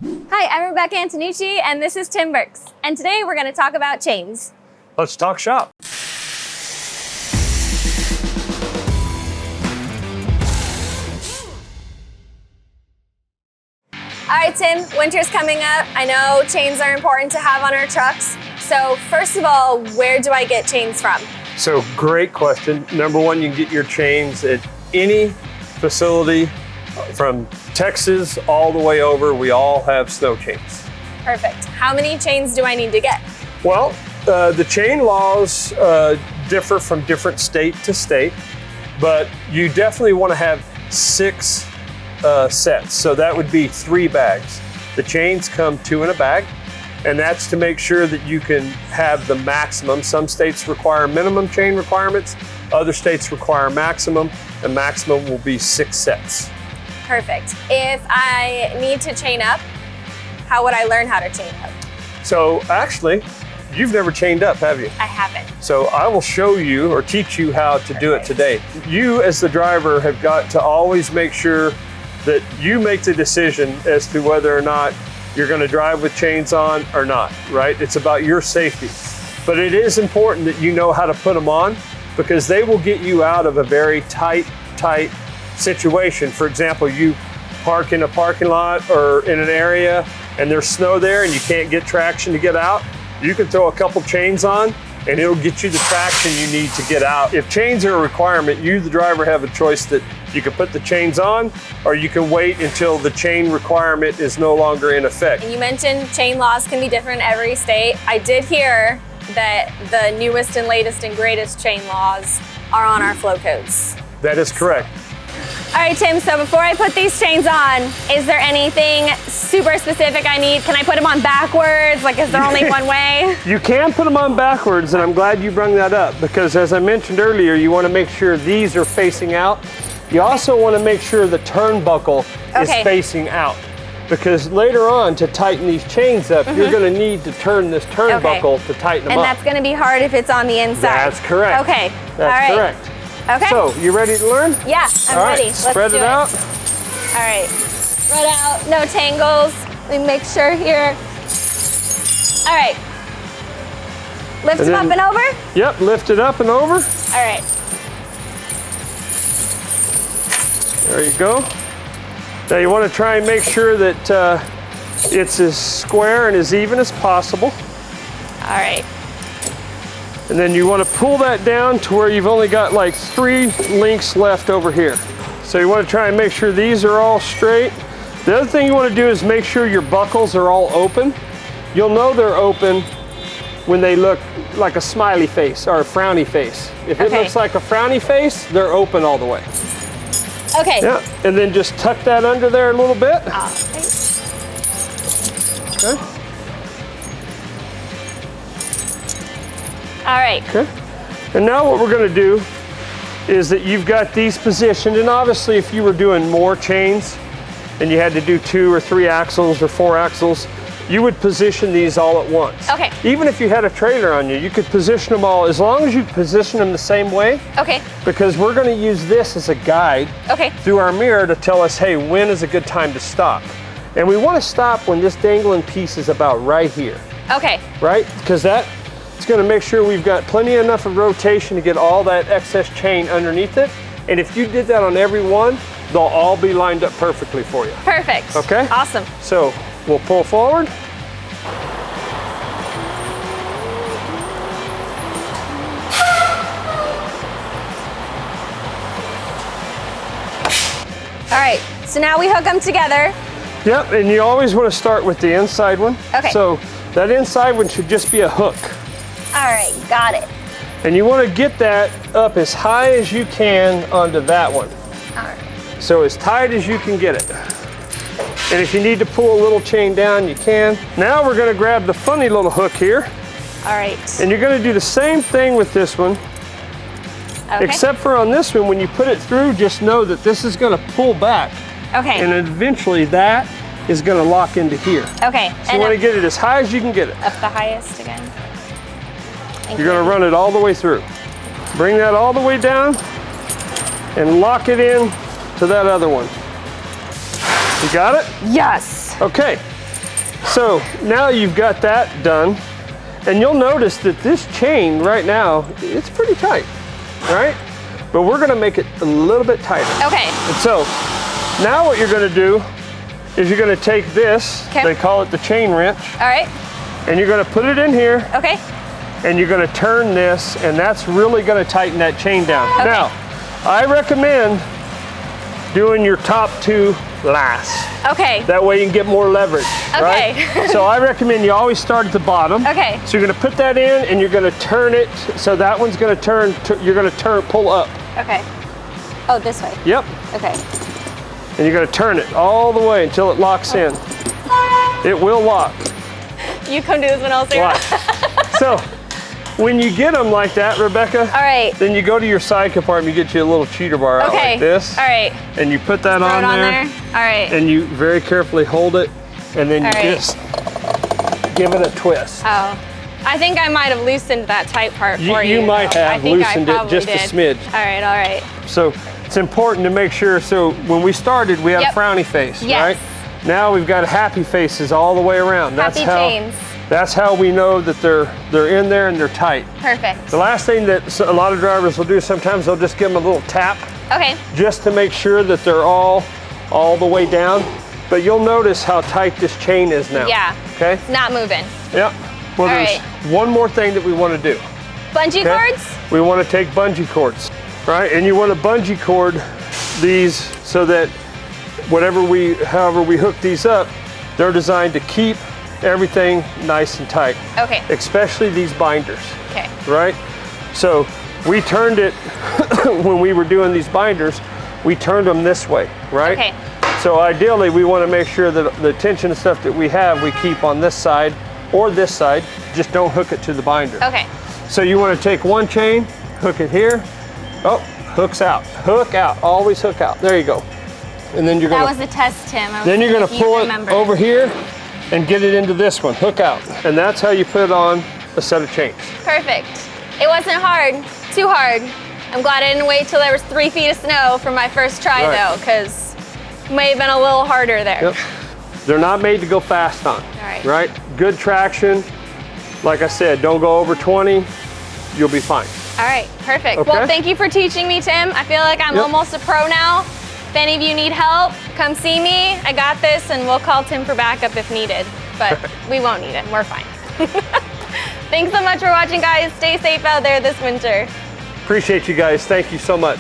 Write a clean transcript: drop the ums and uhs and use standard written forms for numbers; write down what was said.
Hi, I'm Rebecca Antonucci, and this is Tim Burks. And today we're going to talk about chains. Let's talk shop. All right, Tim, winter's coming up. I know chains are important to have on our trucks. So first of all, where do I get chains from? So great question. Number one, you can get your chains at any facility from Texas all the way over. We all have snow chains. Perfect. How many chains do I need to get? Well, the chain laws differ from different state to state, but you definitely want to have 6 sets. So that would be 3 bags. The chains come 2 in a bag, and that's to make sure that you can have the maximum. Some states require minimum chain requirements, other states require maximum, and maximum will be 6 sets. Perfect. If I need to chain up, how would I learn how to chain up? So actually, you've never chained up, have you? I haven't. So I will show you or teach you how to do it today. You as the driver have got to always make sure that you make the decision as to whether or not you're going to drive with chains on or not, right? It's about your safety. But it is important that you know how to put them on because they will get you out of a very tight situation. For example, you park in a parking lot or in an area and there's snow there and you can't get traction to get out. You can throw a couple chains on and it'll get you the traction you need to get out. If chains are a requirement, you, the driver, have a choice that you can put the chains on or you can wait until the chain requirement is no longer in effect. You mentioned chain laws can be different in every state. I did hear that the newest and latest and greatest chain laws are on our flow codes. That is correct. All right, Tim, so before I put these chains on, is there anything super specific I need? Can I put them on backwards? Like, is there only one way? You can put them on backwards, and I'm glad you brought that up because as I mentioned earlier, you want to make sure these are facing out. You also want to make sure the turnbuckle is facing out because later on to tighten these chains up, you're going to need to turn this turnbuckle to tighten them up. And that's going to be hard if it's on the inside. That's correct. Okay, That's correct. Okay. So, you ready to learn? Yeah, I'm ready. Let's spread it out. All right, spread out, no tangles. Let me make sure here. All right. Lift them up and over? Yep, lift it up and over. All right. There you go. Now you want to try and make sure that it's as square and as even as possible. All right. And then you want to pull that down to where you've only got like 3 links left over here. So you want to try and make sure these are all straight. The other thing you want to do is make sure your buckles are all open. You'll know they're open when they look like a smiley face or a frowny face. If it looks like a frowny face, they're open all the way. Okay. Yeah, and then just tuck that under there a little bit. Okay. All right. Okay. And now what we're going to do is that you've got these positioned, and obviously if you were doing more chains and you had to do 2 or 3 axles or 4 axles, you would position these all at once. Okay. Even if you had a trailer on you could position them all as long as you position them the same way. Okay. Because we're going to use this as a guide through our mirror to tell us, hey, when is a good time to stop? And we want to stop when this dangling piece is about right here. Okay. Right? Because it's going to make sure we've got plenty enough of rotation to get all that excess chain underneath it. And if you did that on every one, they'll all be lined up perfectly for you. Perfect. Okay? Awesome. So we'll pull forward. All right, so now we hook them together. Yep, and you always want to start with the inside one. Okay. So that inside one should just be a hook. All right, got it. And you want to get that up as high as you can onto that one. All right. So as tight as you can get it. And if you need to pull a little chain down, you can. Now we're going to grab the funny little hook here. All right. And you're going to do the same thing with this one. Okay. Except for on this one, when you put it through, just know that this is going to pull back. Okay. And eventually that is going to lock into here. Okay. So you want to get it as high as you can get it. Up the highest again. You're going to run it all the way through. Bring that all the way down and lock it in to that other one. You got it? Yes. Okay. So now you've got that done, and you'll notice that this chain right now, it's pretty tight, right? But we're gonna make it a little bit tighter. Okay. And so now what you're gonna do is you're gonna take this, Okay. they call it the chain wrench, All right. and you're gonna put it in here, Okay. and you're gonna turn this, and that's really gonna tighten that chain down. Okay. Now, I recommend doing your top two last. Okay. That way you can get more leverage, Okay. right? So I recommend you always start at the bottom. Okay. So you're gonna put that in, and you're gonna turn it, so that one's gonna turn, you're gonna turn, pull up. Okay. Oh, this way. Yep. Okay. And you're gonna turn it all the way until it locks in. It will lock. You come do this one else here. Watch. So when you get them like that, Rebecca, All right. then you go to your side compartment, you get you a little cheater bar out Okay. like this, All right. and you put that Throw on it on there, there. All right. and you very carefully hold it, and then you All right. just give it a twist. Oh. I think I might have loosened that tight part for you. You might though. I have think loosened I it probably just a did. smidge. All right. All right. So it's important to make sure, so when we started, we had Yep. a frowny face, Yes. right? Now we've got happy faces all the way around. Happy chains. That's how we know that they're in there and they're tight. Perfect. The last thing that a lot of drivers will do, sometimes they'll just give them a little tap Okay. just to make sure that they're all the way down. But you'll notice how tight this chain is now. Yeah. Okay? Not moving. Yep. Well, All there's right. one more thing that we want to do. Bungee Okay? cords? We want to take bungee cords, right? And you want to bungee cord these so that however we hook these up, they're designed to keep everything nice and tight, Okay. especially these binders, Okay. right? So we turned it, when we were doing these binders, we turned them this way, right? Okay. So ideally, we want to make sure that the tension and stuff that we have, we keep on this side or this side, just don't hook it to the binder. Okay. So you want to take one chain, hook it here. Oh, hooks out. Hook out. Always hook out. There you go. And then you're That gonna was the test, Tim. I was then you're seeing gonna if you pull it remembered. over here and get it into this one. Hook out. And that's how you put on a set of chains. Perfect. It wasn't hard. Too hard. I'm glad I didn't wait till there was 3 feet of snow for my first try Right. though, because it may have been a little harder there. Yep. They're not made to go fast on. right. Right? Good traction. Like I said, don't go over 20. You'll be fine. All right, perfect. Okay. Well, thank you for teaching me, Tim. I feel like I'm Yep. almost a pro now. If any of you need help, come see me. I got this, and we'll call Tim for backup if needed. But we won't need him. We're fine. Thanks so much for watching, guys. Stay safe out there this winter. Appreciate you guys. Thank you so much.